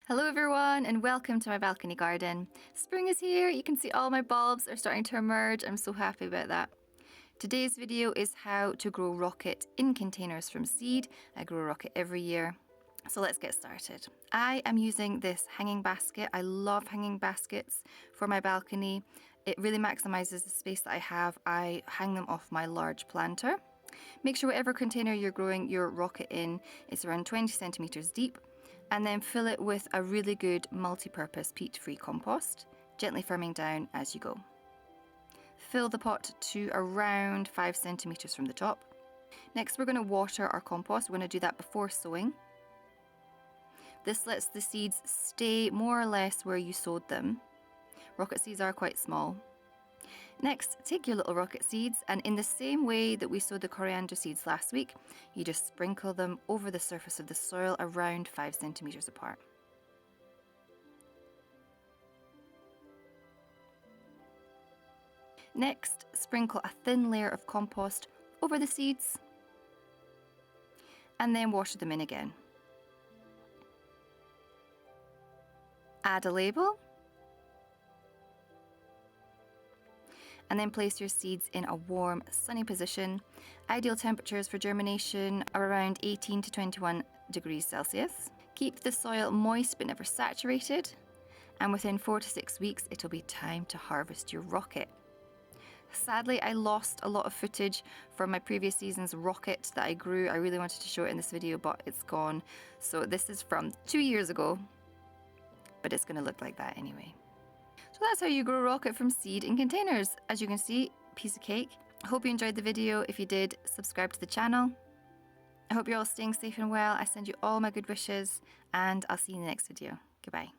Hello everyone and welcome to my balcony garden. Spring is here, you can see all my bulbs are starting to emerge. I'm so happy about that. Today's video is how to grow rocket in containers from seed. I grow rocket every year. So let's get started. I am using this hanging basket. I love hanging baskets for my balcony. It really maximizes the space that I have. I hang them off my large planter. Make sure whatever container you're growing your rocket in is around 20 centimeters deep. And then fill it with a really good multi-purpose peat-free compost, gently firming down as you go. Fill the pot to around 5 centimeters from the top. Next, we're going to water our compost. We're going to do that before sowing. This lets the seeds stay more or less where you sowed them. Rocket seeds are quite small. Next, take your little rocket seeds, and in the same way that we sowed the coriander seeds last week, you just sprinkle them over the surface of the soil around 5 centimeters apart. Next, sprinkle a thin layer of compost over the seeds, and then water them in again. Add a label, and then place your seeds in a warm, sunny position. Ideal temperatures for germination are around 18 to 21 degrees Celsius. Keep the soil moist but never saturated, and within 4 to 6 weeks it'll be time to harvest your rocket. Sadly, I lost a lot of footage from my previous season's rocket that I grew. I really wanted to show it in this video, but it's gone. So this is from 2 years ago, but it's going to look like that anyway. So that's how you grow rocket from seed in containers. As you can see, piece of cake. I hope you enjoyed the video. If you did, subscribe to the channel. I hope you're all staying safe and well. I send you all my good wishes, and I'll see you in the next video. Goodbye.